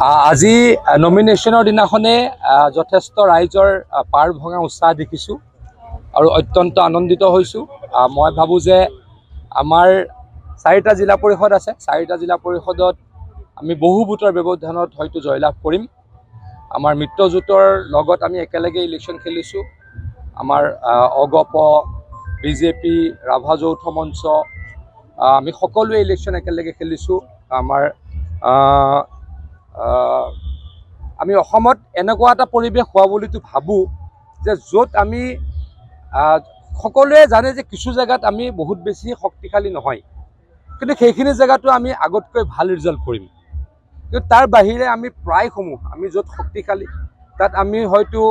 আজি নমিনেশ্যনৰ দিনাখনে যথেষ্ট ৰাইজৰ পাৰ ভঙা উৎসাহ দেখিছোঁ আৰু অত্যন্ত আনন্দিত হৈছোঁ। মই ভাবোঁ যে আমাৰ 4টা জিলা পৰিষদ আছে, 4টা জিলা পৰিষদত আমি বহু ভোটৰ ব্যৱধানত হয়তো জয়লাভ কৰিম। আমাৰ মিত্ৰজোঁটৰ লগত আমি একেলগে ইলেকশ্যন খেলিছোঁ। আমাৰ অগপ, বিজেপি, ৰাভা যৌথ মঞ্চ, আমি সকলোৱে ইলেকশ্যন একেলগে খেলিছোঁ। আমি অসমত এনেকুৱা এটা পৰিৱেশ হোৱা বুলিতো ভাবোঁ যে য'ত আমি সকলোৱে জানে যে কিছু জেগাত আমি বহুত বেছি শক্তিশালী নহয়, কিন্তু সেইখিনি জেগাতো আমি আগতকৈ ভাল ৰিজাল্ট কৰিম। কিন্তু তাৰ বাহিৰে আমি প্ৰায়সমূহ আমি য'ত শক্তিশালী তাত আমি হয়তো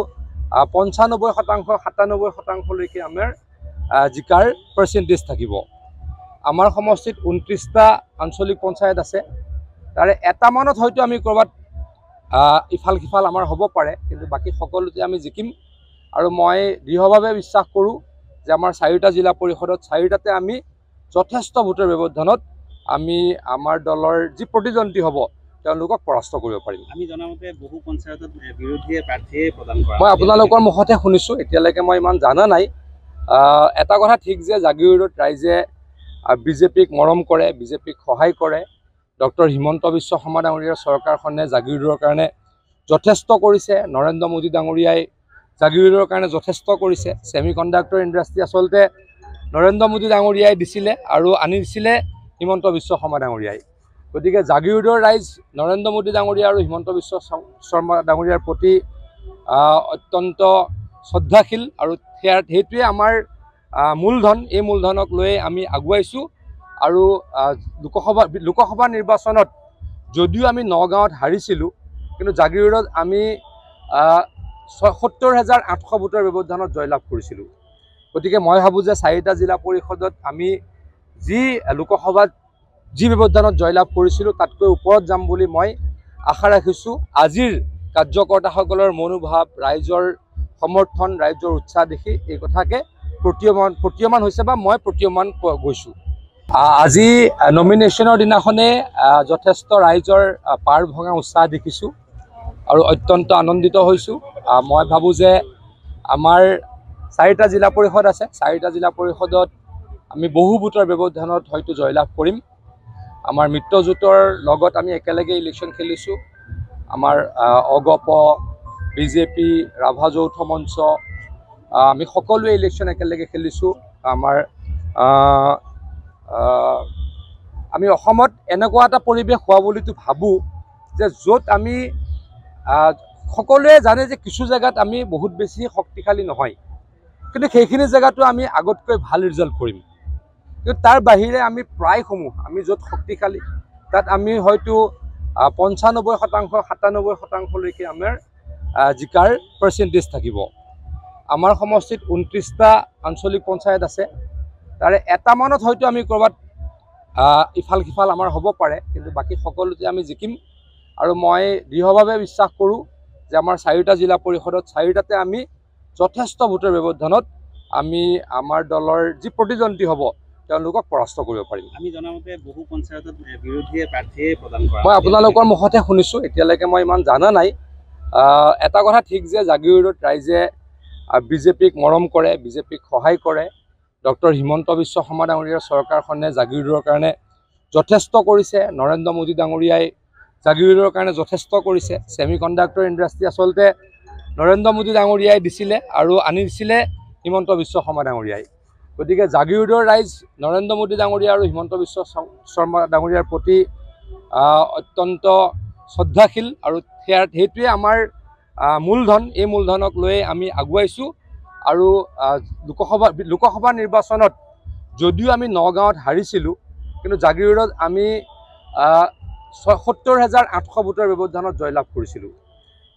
95%, 97%লৈকে আমাৰ জিকাৰ পাৰ্চেণ্টেজ থাকিব। আমাৰ সমষ্টিত 29টা আঞ্চলিক পঞ্চায়ত আছে, তাৰে এটামানত হয়তো আমি ক'ৰবাত ইফাল সিফাল আমাৰ হ'ব পাৰে, কিন্তু বাকী সকলোতে আমি জিকিম। আৰু মই দৃঢ়ভাৱে বিশ্বাস কৰোঁ যে আমাৰ 4টা জিলা পৰিষদত 4টাতে আমি যথেষ্ট ভোটৰ ব্যৱধানত আমি আমাৰ দলৰ যি প্ৰতিদ্বন্দ্বী হ'ব তেওঁলোকক পৰাস্ত কৰিব পাৰিম। আমি জনামতে বহু পঞ্চায়তত বিৰোধীয়ে প্ৰাৰ্থীয়ে প্ৰদান কৰা মই আপোনালোকৰ মুখতে শুনিছোঁ, এতিয়ালৈকে মই ইমান জানা নাই। এটা কথা ঠিক যে জাগিৰোডত ৰাইজে বিজেপিক মৰম কৰে, বিজেপিক সহায় কৰে। ডক্টৰ হিমন্ত বিশ্ব শৰ্মা ডাঙৰীয়াৰ চৰকাৰখনে জাগিৰোডৰ কাৰণে যথেষ্ট কৰিছে। নৰেন্দ্ৰ মোদী ডাঙৰীয়াই জাগিৰোডৰ কাৰণে যথেষ্ট কৰিছে। ছেমি কণ্ডাক্টৰ ইণ্ডাষ্ট্ৰী আচলতে নৰেন্দ্ৰ মোদী ডাঙৰীয়াই দিছিলে আৰু আনি দিছিলে হিমন্ত বিশ্ব শৰ্মা ডাঙৰীয়াই। গতিকে জাগিৰোডৰ ৰাইজ নৰেন্দ্ৰ মোদী ডাঙৰীয়া আৰু হিমন্ত বিশ্ব শৰ্মা ডাঙৰীয়াৰ প্ৰতি অত্যন্ত শ্ৰদ্ধাশীল, আৰু সেইটোৱে আমাৰ মূলধন। এই মূলধনক লৈ আমি আগুৱাইছোঁ। আৰু লোকসভা নিৰ্বাচনত যদিও আমি নগাঁৱত হাৰিছিলোঁ, কিন্তু জাগিৰোডত আমি 70,800 ভোটৰ ব্যৱধানত জয়লাভ কৰিছিলোঁ। গতিকে মই ভাবোঁ যে 4টা জিলা পৰিষদত আমি লোকসভাত যি ব্যৱধানত জয়লাভ কৰিছিলোঁ তাতকৈ ওপৰত যাম বুলি মই আশা ৰাখিছোঁ। আজিৰ কাৰ্যকৰ্তাসকলৰ মনোভাৱ, ৰাইজৰ সমৰ্থন, ৰাইজৰ উৎসাহ দেখি এই কথাকে প্ৰতীয়মান হৈছে বা মই প্ৰতীয়মান গৈছোঁ। আজি নমিনেশ্যনৰ দিনাখনে যথেষ্ট ৰাইজৰ পাৰ ভঙা উৎসাহ দেখিছোঁ আৰু অত্যন্ত আনন্দিত হৈছোঁ। মই ভাবোঁ যে আমাৰ 4টা জিলা পৰিষদ আছে, 4টা জিলা পৰিষদত আমি বহু ভোটৰ ব্যৱধানত হয়তো জয়লাভ কৰিম। আমাৰ মিত্ৰজোঁটৰ লগত আমি একেলগে ইলেকশ্যন খেলিছোঁ। আমাৰ অগপ, বিজেপি, ৰাভা যৌথ মঞ্চ, আমি সকলোৱে ইলেকশ্যন একেলগে খেলিছোঁ। আমি অসমত এনেকুৱা এটা পৰিৱেশ হোৱা বুলিতো ভাবোঁ যে য'ত আমি সকলোৱে জানে যে কিছু জেগাত আমি বহুত বেছি শক্তিশালী নহয়, কিন্তু সেইখিনি জেগাতো আমি আগতকৈ ভাল ৰিজাল্ট কৰিম। কিন্তু তাৰ বাহিৰে আমি প্ৰায়সমূহ আমি য'ত শক্তিশালী তাত আমি হয়তো 95%, 97%লৈকে আমাৰ জিকাৰ পাৰ্চেণ্টেজ থাকিব। আমাৰ সমষ্টিত 29টা আঞ্চলিক পঞ্চায়ত আছে, তাৰে এটামানত হয়তো আমি ক'ৰবাত ইফাল সিফাল আমাৰ হ'ব পাৰে, কিন্তু বাকী সকলোতে আমি জিকিম। আৰু মই দৃঢ়ভাৱে বিশ্বাস কৰোঁ যে আমাৰ 4টা জিলা পৰিষদত 4টাতে আমি যথেষ্ট ভোটৰ ব্যৱধানত আমি আমাৰ দলৰ যি প্ৰতিদ্বন্দ্বী হ'ব তেওঁলোকক পৰাস্ত কৰিব পাৰিম। আমি জনামতে বহু পঞ্চায়তত বিৰোধীয়ে প্ৰাৰ্থীয়ে প্ৰদান কৰা মই আপোনালোকৰ মুখতে শুনিছোঁ, এতিয়ালৈকে মই ইমান জানা নাই। এটা কথা ঠিক যে জাগিৰোডত ৰাইজে বিজেপিক মৰম কৰে, বিজেপিক সহায় কৰে। ডক্টৰ হিমন্ত বিশ্ব শৰ্মা ডাঙৰীয়াৰ চৰকাৰখনে জাগিৰোডৰ কাৰণে যথেষ্ট কৰিছে। নৰেন্দ্ৰ মোদী ডাঙৰীয়াই জাগিৰোডৰ কাৰণে যথেষ্ট কৰিছে। ছেমি কণ্ডাক্টৰ ইণ্ডাষ্ট্ৰী আচলতে নৰেন্দ্ৰ মোদী ডাঙৰীয়াই দিছিলে আৰু আনি দিছিলে হিমন্ত বিশ্ব শৰ্মা ডাঙৰীয়াই। গতিকে জাগিৰোডৰ ৰাইজ নৰেন্দ্ৰ মোদী ডাঙৰীয়া আৰু হিমন্ত বিশ্ব শৰ্মা ডাঙৰীয়াৰ প্ৰতি অত্যন্ত শ্ৰদ্ধাশীল, আৰু সেইটোৱে আমাৰ মূলধন। এই মূলধনক লৈ আমি আগুৱাইছোঁ। আৰু লোকসভা নিৰ্বাচনত যদিও আমি নগাঁৱত হাৰিছিলোঁ, কিন্তু জাগিৰোডত আমি 70,800 ভোটৰ ব্যৱধানত জয়লাভ কৰিছিলোঁ।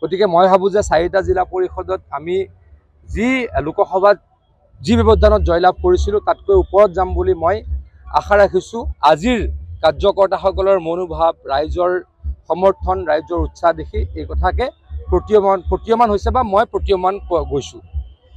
গতিকে মই ভাবোঁ যে 4টা জিলা পৰিষদত আমি লোকসভাত যি ব্যৱধানত জয়লাভ কৰিছিলোঁ তাতকৈ ওপৰত যাম বুলি মই আশা ৰাখিছোঁ। আজিৰ কাৰ্যকৰ্তাসকলৰ মনোভাৱ, ৰাইজৰ সমৰ্থন, ৰাইজৰ উৎসাহ দেখি এই কথাকে প্ৰতীয়মান হৈছে বা মই প্ৰতীয়মান গৈছোঁ।